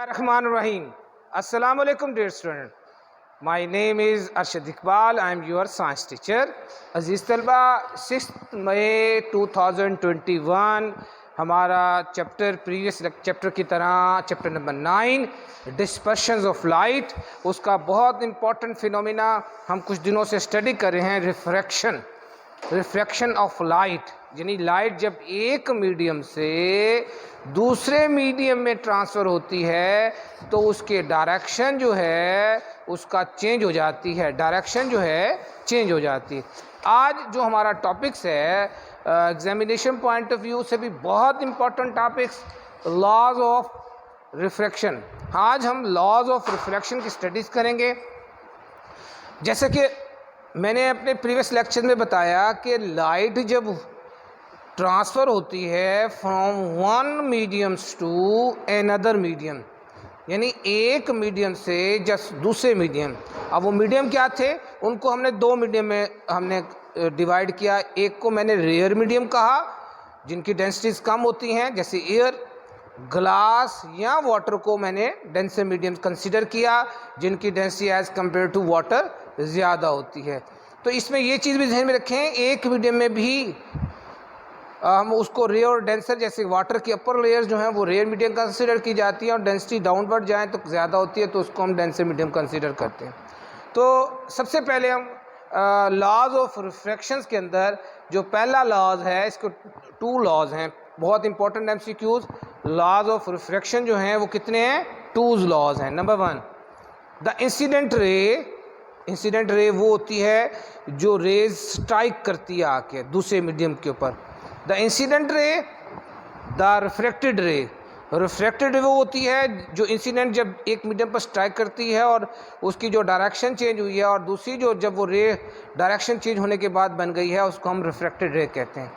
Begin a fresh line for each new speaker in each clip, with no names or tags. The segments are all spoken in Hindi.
Rahman Rahim. Assalamu alaikum dear student. My name is Arshad Iqbal. I am your science teacher. Aziz Talba, 6th May 2021 हमारा चैप्टर प्रीवियस चैप्टर की तरह चैप्टर नंबर 9 डिस्पर्शंस ऑफ लाइट, उसका बहुत इम्पॉर्टेंट फिनोमिना हम कुछ दिनों से स्टडी कर रहे हैं, रिफ्रैक्शन ऑफ लाइट। यानी लाइट जब एक मीडियम से दूसरे मीडियम में ट्रांसफ़र होती है तो उसके डायरेक्शन जो है उसका चेंज हो जाती है, डायरेक्शन जो है चेंज हो जाती है। आज जो हमारा टॉपिक्स है एग्जामिनेशन पॉइंट ऑफ व्यू से भी बहुत important topics, laws of refraction. आज हम लॉज ऑफ रिफ्रैक्शन की स्टडीज़ करेंगे। जैसे कि मैंने अपने प्रीवियस लेक्चर में बताया कि लाइट जब ट्रांसफ़र होती है from one mediums to another medium, यानी एक मीडियम से जस्ट दूसरे मीडियम। अब वो मीडियम क्या थे, उनको हमने दो मीडियम में हमने डिवाइड किया। एक को मैंने रेयर मीडियम कहा जिनकी डेंसिटीज़ कम होती हैं, जैसे एयर, ग्लास या वाटर को मैंने डेंसर मीडियम कंसिडर किया जिनकी density as compare to water ज़्यादा होती है। तो इसमें ये चीज़ भी ध्यान में रखें, एक मीडियम में भी हम उसको रेयर और डेंसर, जैसे वाटर की अपर लेयर्स जो हैं वो रेयर मीडियम कंसिडर की जाती है और डेंसिटी डाउनवर्ड जाए तो ज़्यादा होती है तो उसको हम डेंसर मीडियम कंसिडर करते हैं। तो सबसे पहले हम लॉज ऑफ रिफ्रैक्शंस के अंदर जो पहला लॉज है, इसको टू लॉज हैं बहुत important MCQs. Laws of refraction जो हैं वो कितने हैं, टूज लॉज हैं। नंबर 1, द इंसिडेंट रे वो होती है जो रेज स्ट्राइक करती है आके दूसरे मीडियम के ऊपर। द इंसिडेंट रे, द रिफ्रैक्टेड रे वो होती है जो इंसिडेंट जब एक मीडियम पर स्ट्राइक करती है और उसकी जो डायरेक्शन चेंज हुई है, और दूसरी जो जब वो रे डायरेक्शन चेंज होने के बाद बन गई है उसको हम रिफ्रैक्टेड रे कहते हैं।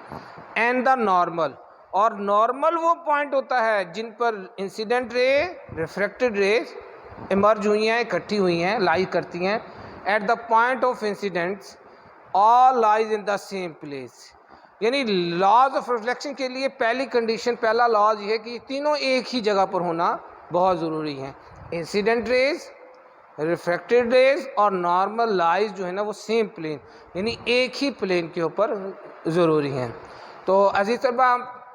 एंड द नॉर्मल, और नॉर्मल वो पॉइंट होता है जिन पर इंसिडेंट रे, रिफ्रैक्टेड रे इमर्ज हुई हैं, इकट्ठी हुई हैं, लाई करती हैं। Eight the point of incidents all lies in the same place. यानी लॉज ऑफ रिफ्लेक्शन के लिए पहली कंडीशन, पहला लॉज ये है कि तीनों एक ही जगह पर होना बहुत ज़रूरी है। इंसिडेंट रेज, रिफ्रैक्टेड रेज और नॉर्मल लाइज जो है ना वो सेम प्लेन, यानी एक ही प्लेन के ऊपर ज़रूरी हैं। तो अजीज तलबा,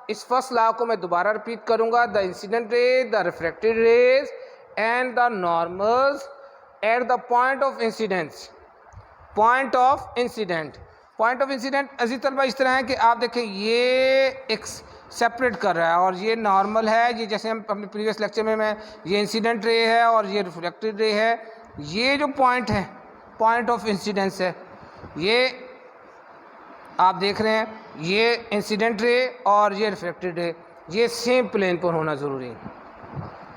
इस फर्स्ट लॉ को मैं दोबारा रिपीट करूँगा। The incident rays, the refracted rays and the normals at the point of incidents. Point of incident अजीज तलबा इस तरह है कि आप देखें ये एक सेपरेट कर रहा है और ये नॉर्मल है, ये जैसे हम अपने प्रीवियस लेक्चर में मैं ये इंसिडेंट रे है और ये रिफ्लेक्टेड रे है। ये जो पॉइंट है, पॉइंट ऑफ इंसिडेंस है, ये आप देख रहे हैं, ये इंसिडेंट रे और ये रिफ्लेक्टेड रे, ये सेम प्लेन पर होना ज़रूरी है।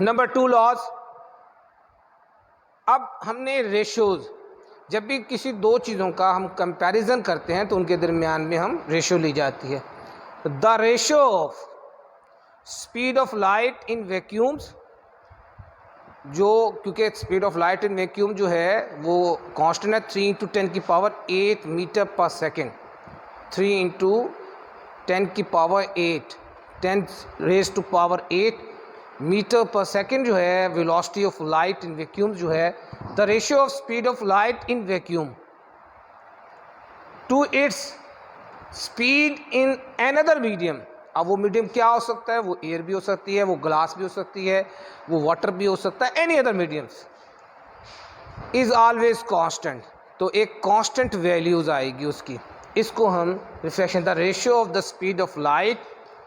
Number 2 laws. अब हमने रेशोज़, जब भी किसी दो चीज़ों का हम कंपैरिजन करते हैं तो उनके दरमियान में हम रेशो ली जाती है। The ratio of speed of light in vacuums, जो क्योंकि speed of light in vacuum जो है वो कांस्टेंट है, 3 × 10⁸ मीटर पर सेकेंड। 3 × 10⁸, 10⁸ मीटर पर सेकेंड जो है velocity of light in vacuum जो है। The ratio of speed of light in vacuum to its speed in another medium. अब वो मीडियम क्या हो सकता है, वो एयर भी हो सकती है, वो ग्लास भी हो सकती है, वो वाटर भी हो सकता है, any other mediums, is always constant. तो एक कांस्टेंट वैल्यूज आएगी उसकी, इसको हम reflection, the ratio of the speed of light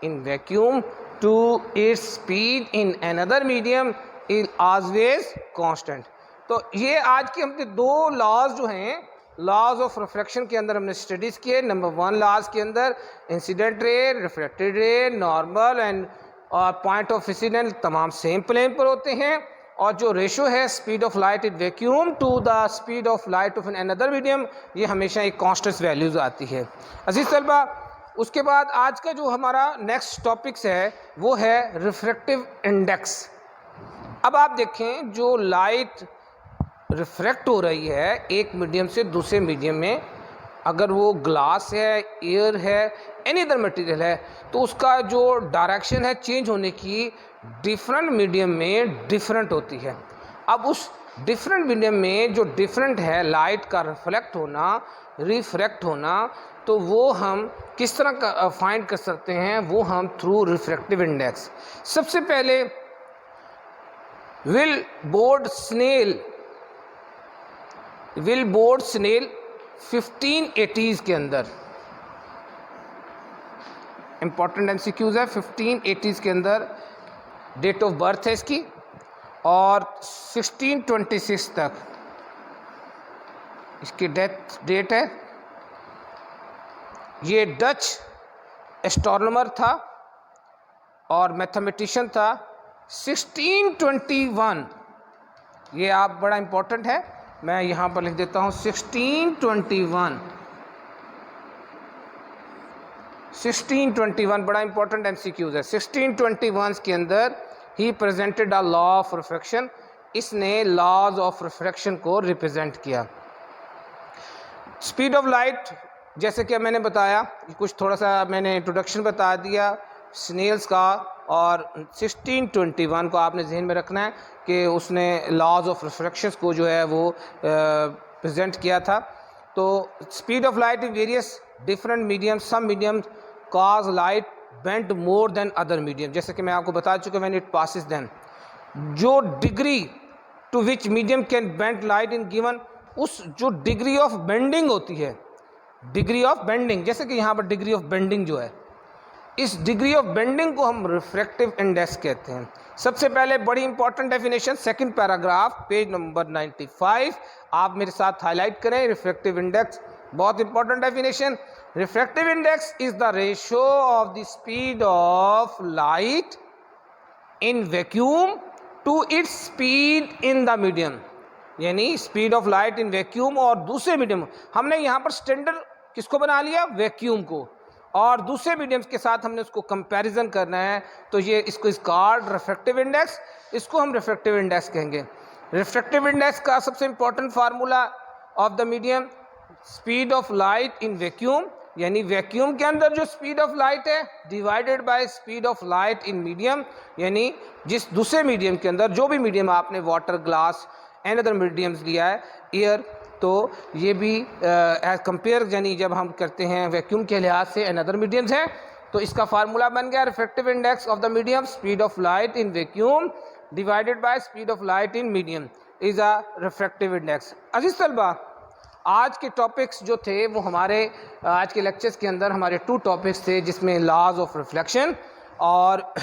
in vacuum to its speed in another medium is always constant. तो ये आज के हमने दो लॉज जो हैं, लॉज ऑफ रिफ्रैक्शन के अंदर हमने स्टडीज़ किए। नंबर 1 लॉज के अंदर incident ray, reflected ray, normal and और पॉइंट ऑफ इंसिडेंट तमाम सेम प्लेन पर होते हैं। और जो रेशो है speed of light in vacuum to the speed of light of an another medium, ये हमेशा एक कांस्टेंट वैल्यूज आती है। अजीज तलबा, उसके बाद आज का जो हमारा नेक्स्ट टॉपिक्स है वो है रिफ्रैक्टिव इंडेक्स। अब आप देखें, जो लाइट रिफ्रैक्ट हो रही है एक मीडियम से दूसरे मीडियम में, अगर वो ग्लास है, एयर है, एनी अदर मटेरियल है, तो उसका जो डायरेक्शन है चेंज होने की, डिफरेंट मीडियम में डिफरेंट होती है। अब उस डिफरेंट मीडियम में जो डिफरेंट है लाइट का रिफ्लेक्ट होना, रिफ्रैक्ट होना, तो वो हम किस तरह का फाइंड कर सकते हैं, वो हम थ्रू रिफ्रैक्टिव इंडेक्स। सबसे पहले विलबोर्ड स्नेल 1580s के अंदर, इंपॉर्टेंट एमसीक्यूज है, 1580s के अंदर डेट ऑफ बर्थ है इसकी, और 1626 तक इसकी डेथ डेट है। ये डच एस्ट्रोनॉमर था और मैथमेटिशियन था। 1621, ये आप बड़ा इंपॉर्टेंट है, मैं यहाँ पर लिख देता हूँ 1621 बड़ा इंपॉर्टेंट एमसीक्यूज है। 1621 के अंदर he presented a law of refraction, इसने लॉज ऑफ रिफ्रैक्शन को रिप्रेजेंट किया। स्पीड ऑफ लाइट, जैसे कि मैंने बताया, कुछ थोड़ा सा मैंने इंट्रोडक्शन बता दिया स्नेल्स का, और 1621 को आपने जहन में रखना है कि उसने लॉज ऑफ रिफ्रैक्शन को जो है वो प्रेजेंट किया था। तो speed of light in various different medium, some medium cause light bent more than other medium, जैसे कि मैं आपको बता चुका, व्हेन इट पासिस देन, जो degree to which medium can bent light in given, उस जो डिग्री ऑफ बेंडिंग होती है, डिग्री ऑफ बेंडिंग, जैसे कि यहाँ पर डिग्री ऑफ बेंडिंग जो है, इस डिग्री ऑफ बेंडिंग को हम रिफ्रैक्टिव इंडेक्स कहते हैं। सबसे पहले बड़ी important definition, second paragraph, page number 95, आप मेरे साथ हाईलाइट करें। रिफ्रैक्टिव इंडेक्स बहुत important definition. Refractive index is the ratio of the speed of light in vacuum to its speed in the medium, यानी speed of light in vacuum और दूसरे मीडियम। हमने यहाँ पर स्टैंडर्ड किसको बना लिया, वैक्यूम को, और दूसरे मीडियम्स के साथ हमने उसको कंपैरिजन करना है, तो ये इसको इस कॉल्ड रिफ्रैक्टिव इंडेक्स, इसको हम रिफ्रैक्टिव इंडेक्स कहेंगे। रिफ्रैक्टिव इंडेक्स का सबसे important formula of the medium, speed of light in vacuum, यानी वैक्यूम के अंदर जो स्पीड ऑफ लाइट है divided by speed of light in medium, यानी जिस दूसरे मीडियम के अंदर, जो भी मीडियम आपने water, glass and other mediums लिया है, एयर, तो ये भी एज कंपेयर, यानी जब हम करते हैं वैक्यूम के लिहाज से एंड अदर मीडियम्स हैं, तो इसका फार्मूला बन गया refractive index of the medium, speed of light in vacuum divided by speed of light in medium is a refractive index. अजीज तलबा, आज के टॉपिक्स जो थे वो हमारे आज के लेक्चर्स के अंदर हमारे 2 टॉपिक्स थे, जिसमें लॉज ऑफ रिफ्लेक्शन और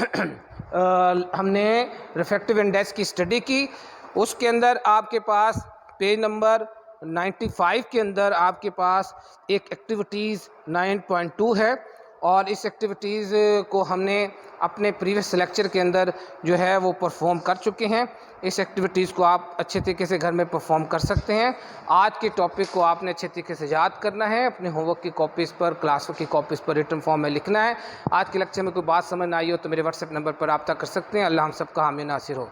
हमने रिफ्रैक्टिव इंडेक्स की स्टडी की। उसके अंदर आपके पास पेज नंबर 95 के अंदर आपके पास एक एक्टिविटीज़ 9.2 है, और इस एक्टिविटीज़ को हमने अपने प्रीवियस लेक्चर के अंदर जो है वो परफॉर्म कर चुके हैं। इस एक्टिविटीज़ को आप अच्छे तरीके से घर में परफॉर्म कर सकते हैं। आज के टॉपिक को आपने अच्छे तरीके से याद करना है, अपने होमवर्क की कॉपीज़ पर, क्लास की कॉपीज़ पर रिटन फॉर्म में लिखना है। आज के लेक्चर में कोई बात समझ ना आई हो तो मेरे व्हाट्सएप नंबर पर रब्ता कर सकते हैं। अल्लाह हम सबका हामी नासिर हो।